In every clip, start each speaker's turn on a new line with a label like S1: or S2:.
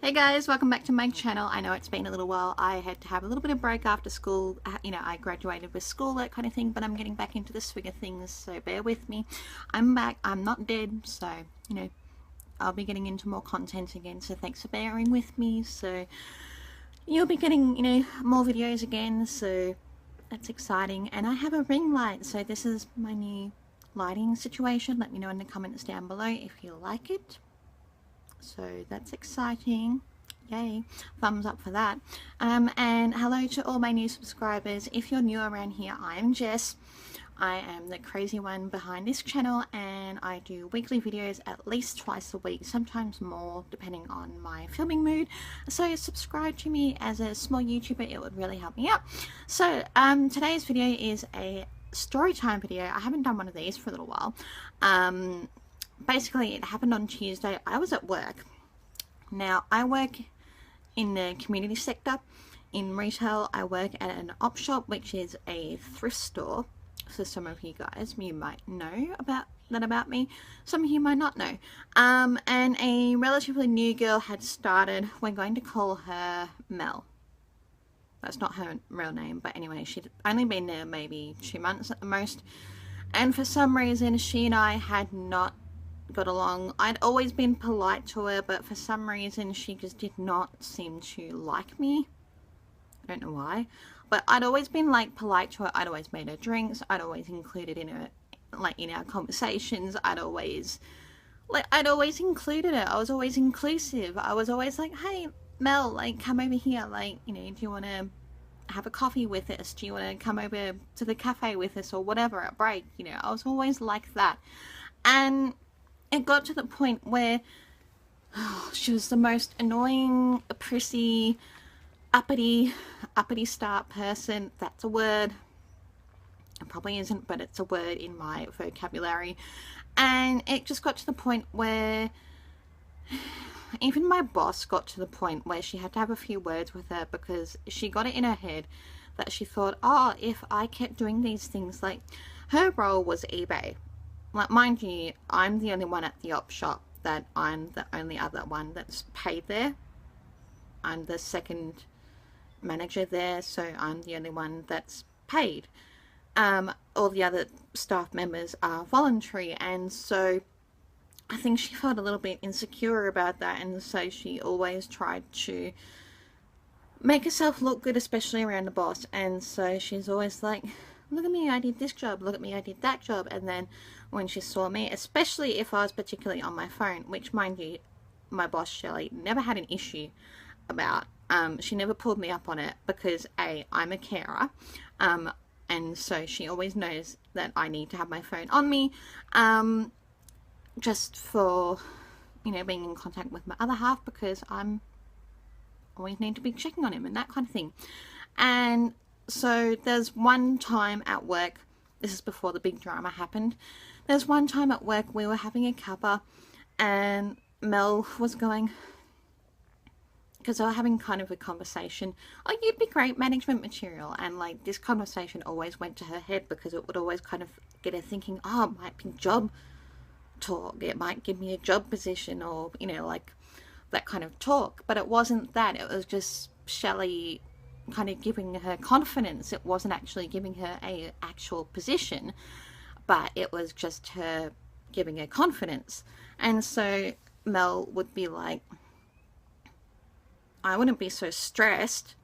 S1: Hey guys, welcome back to my channel. I know it's been a little while. I had to have a little bit of break after school. I graduated with school, that kind of thing, but I'm getting back into the swing of things, so bear with me. I'm back. I'm not dead, so, I'll be getting into more content again, so thanks for bearing with me. So, you'll be getting, more videos again, so that's exciting. And I have a ring light, so this is my new lighting situation. Let me know in the comments down below if you like it. So that's exciting. Yay, thumbs up for that. And hello to all my new subscribers. If you're new around here, I'm Jess. I am the crazy one behind this channel, and I do weekly videos at least twice a week, sometimes more depending on my filming mood. So subscribe to me as a small YouTuber, it would really help me out. So today's video is a story time video. I haven't done one of these for a little while. Basically, it happened on Tuesday. I was at work. Now, I work in the community sector. In retail, I work at an op shop, which is a thrift store. So some of you guys, you might know about me. Some of you might not know. And a relatively new girl had started. We're going to call her Mel. That's not her real name, but anyway, she'd only been there maybe 2 months at the most. And for some reason, she and I had not got along. I'd always been polite to her, but for some reason she just did not seem to like me. I don't know why, but I'd always been like polite to her. I'd always made her drinks. I'd always included in her, like, in our conversations. I'd always included her. I was always inclusive. I was always like, hey Mel, like, come over here, like, do you want to have a coffee with us? Do you want to come over to the cafe with us or whatever at break? I was always like that. And it got to the point where she was the most annoying, prissy, uppity start person. That's a word. It probably isn't, but it's a word in my vocabulary. And it just got to the point where even my boss got to the point where she had to have a few words with her, because she got it in her head that she thought, oh, if I kept doing these things, like, her role was eBay. Like, mind you, I'm the only one at the op shop that I'm the only other one that's paid there. I'm the second manager there, so I'm the only one that's paid. All the other staff members are voluntary, and so I think she felt a little bit insecure about that, and so she always tried to make herself look good, especially around the boss. And so she's always like, look at me, I did this job, look at me, I did that job. And then when she saw me, especially if I was particularly on my phone, which, mind you, my boss Shelley never had an issue about, she never pulled me up on it, because A, I'm a carer, and so she always knows that I need to have my phone on me, just for, being in contact with my other half, because I'm always need to be checking on him and that kind of thing. And so there's one time at work, this is before the big drama happened, there's one time at work we were having a cuppa, and Mel was going, because they were having kind of a conversation, oh, you'd be great management material. And like, this conversation always went to her head, because it would always kind of get her thinking, oh, it might be job talk, it might give me a job position, or like that kind of talk. But it wasn't that. It was just Shelley kind of giving her confidence. It wasn't actually giving her a actual position, but it was just her giving her confidence. And so Mel would be like, I wouldn't be so stressed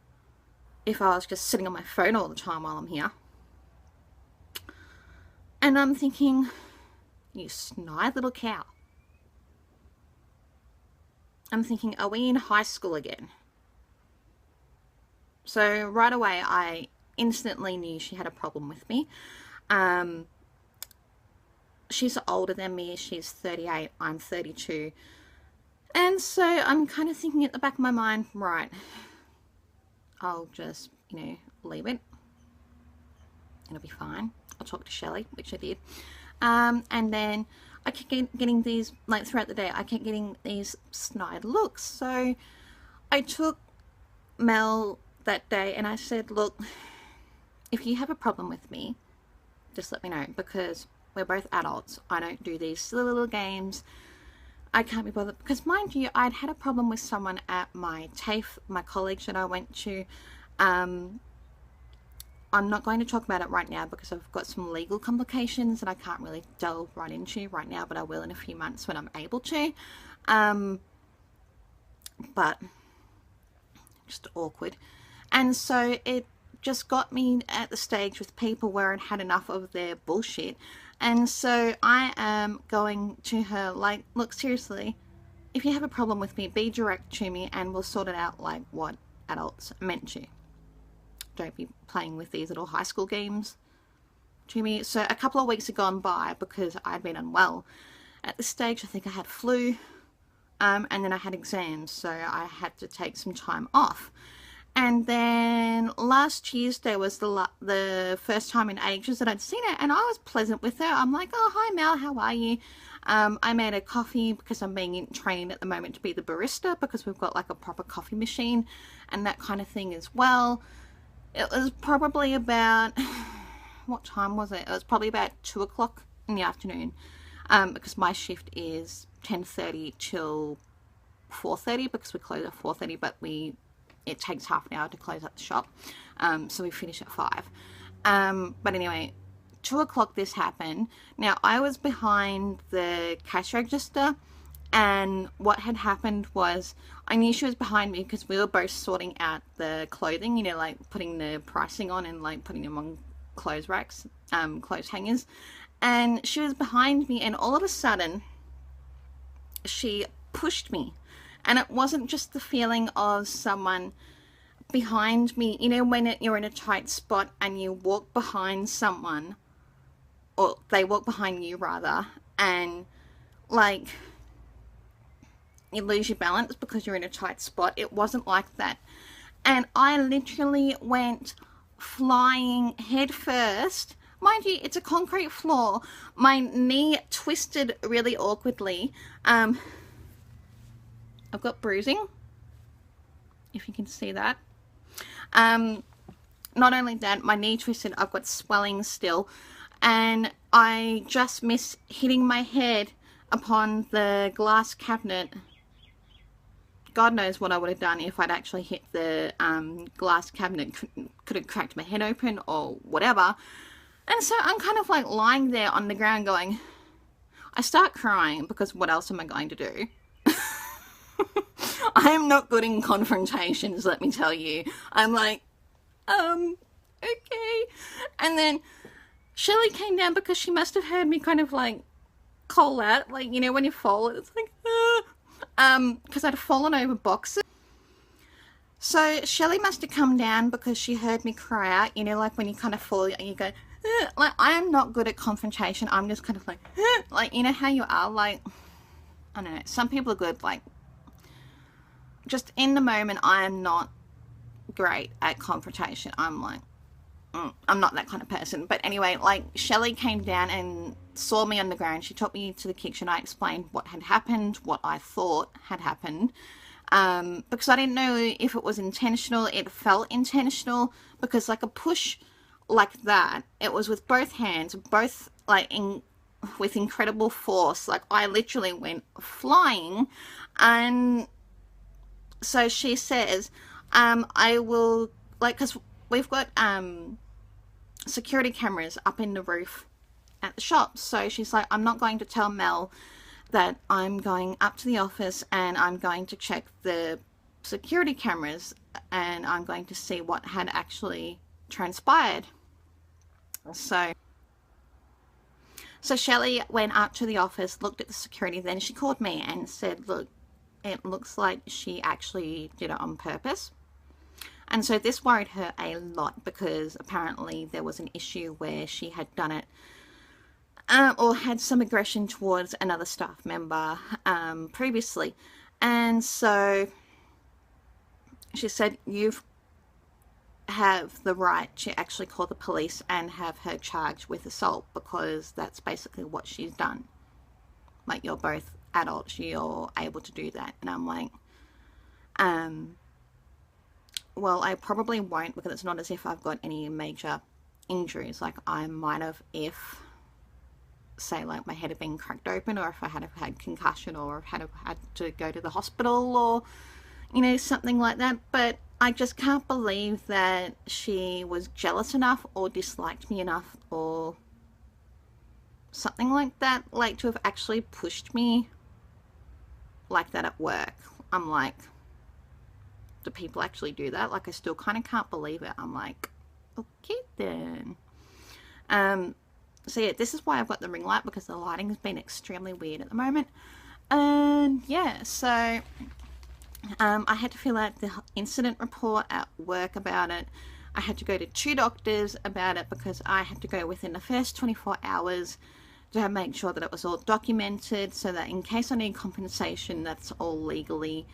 S1: if I was just sitting on my phone all the time while I'm here. And I'm thinking, you snide little cow. I'm thinking, are we in high school again? So right away, I instantly knew she had a problem with me. She's older than me. She's 38. I'm 32. And so I'm kind of thinking at the back of my mind, right, I'll just, leave it. It'll be fine. I'll talk to Shelley, which I did. And then I kept getting these, like, throughout the day, I kept getting these snide looks. So I took Mel that day and I said, look, if you have a problem with me, just let me know, because we're both adults. I don't do these silly little games I can't be bothered, because mind you, I'd had a problem with someone at my TAFE, my college that I went to. I'm not going to talk about it right now because I've got some legal complications that I can't really delve right into right now, but I will in a few months when I'm able to. But just awkward. And so it just got me at the stage with people where I'd had enough of their bullshit. And so I am going to her like, look, seriously, if you have a problem with me, be direct to me and we'll sort it out like what adults are meant to. Don't be playing with these little high school games to me. So a couple of weeks had gone by because I'd been unwell. At this stage, I think I had flu, and then I had exams, so I had to take some time off. And then last Tuesday was the first time in ages that I'd seen her, and I was pleasant with her. I'm like, oh, hi Mel, how are you? I made a coffee because I'm being trained at the moment to be the barista, because we've got like a proper coffee machine and that kind of thing as well. It was probably about, what time was it? It was probably about 2 o'clock in the afternoon, because my shift is 10:30 till 4:30, because we close at 4:30, but it takes half an hour to close up the shop, so we finish at 5. But anyway, 2 o'clock this happened. Now I was behind the cash register, and what had happened was I knew she was behind me because we were both sorting out the clothing, you know, like putting the pricing on and like putting them on clothes racks, clothes hangers, and she was behind me, and all of a sudden she pushed me. And it wasn't just the feeling of someone behind me, you know, when you're in a tight spot and you walk behind someone, or they walk behind you rather, and like you lose your balance because you're in a tight spot. It wasn't like that. And I literally went flying head first. Mind you, it's a concrete floor. My knee twisted really awkwardly. I've got bruising, if you can see that. Not only that, my knee twisted, I've got swelling still, and I just missed hitting my head upon the glass cabinet. God knows what I would have done if I'd actually hit the glass cabinet. Could have cracked my head open or whatever. And so I'm kind of like lying there on the ground going, I start crying because what else am I going to do? I am not good in confrontations, let me tell you. I'm like, okay. And then Shelley came down because she must have heard me kind of like call out, like, you know, when you fall, it's like, because I'd fallen over boxes. So Shelley must have come down because she heard me cry out, you know, like when you kind of fall and you go, like, I am not good at confrontation. I'm just kind of like, you know how you are, like, I don't know, some people are good, like, just in the moment, I am not great at confrontation. I'm like, I'm not that kind of person. But anyway, like, Shelley came down and saw me on the ground. She took me to the kitchen. I explained what had happened, what I thought had happened, because I didn't know if it was intentional. It felt intentional because, like, a push like that, it was with both hands, both like with incredible force. Like, I literally went flying. And so she says, I will, like, because we've got security cameras up in the roof at the shop. So she's like, I'm not going to tell Mel that I'm going up to the office and I'm going to check the security cameras and I'm going to see what had actually transpired. So Shelley went up to the office, looked at the security, then she called me and said, look, it looks like she actually did it on purpose. And so this worried her a lot because apparently there was an issue where she had done it or had some aggression towards another staff member previously. And so she said, you have the right to actually call the police and have her charged with assault because that's basically what she's done. Like, you're both adults, you're able to do that. And I'm like, well, I probably won't because it's not as if I've got any major injuries. Like, I might have if say like my head had been cracked open, or if I had had concussion, or had to go to the hospital, or you know, something like that. But I just can't believe that she was jealous enough or disliked me enough or something like that, like to have actually pushed me like that at work. I'm like, do people actually do that? Like, I still kind of can't believe it. I'm like, okay then. So yeah, this is why I've got the ring light, because the lighting has been extremely weird at the moment. And yeah, so I had to fill out the incident report at work about it. I had to go to 2 doctors about it because I had to go within the first 24 hours to make sure that it was all documented, so that in case I need compensation, that's all legally,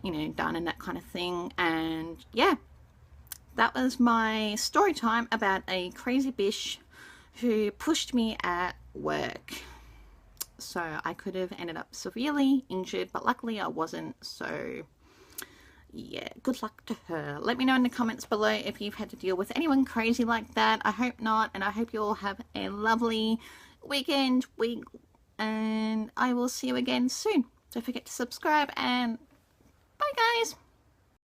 S1: you know, done and that kind of thing. And yeah, that was my story time about a crazy bitch who pushed me at work. So I could have ended up severely injured, but luckily I wasn't. So yeah, good luck to her. Let me know in the comments below if you've had to deal with anyone crazy like that. I hope not, and I hope you all have a lovely weekend, week, and I will see you again soon. Don't forget to subscribe, and bye guys.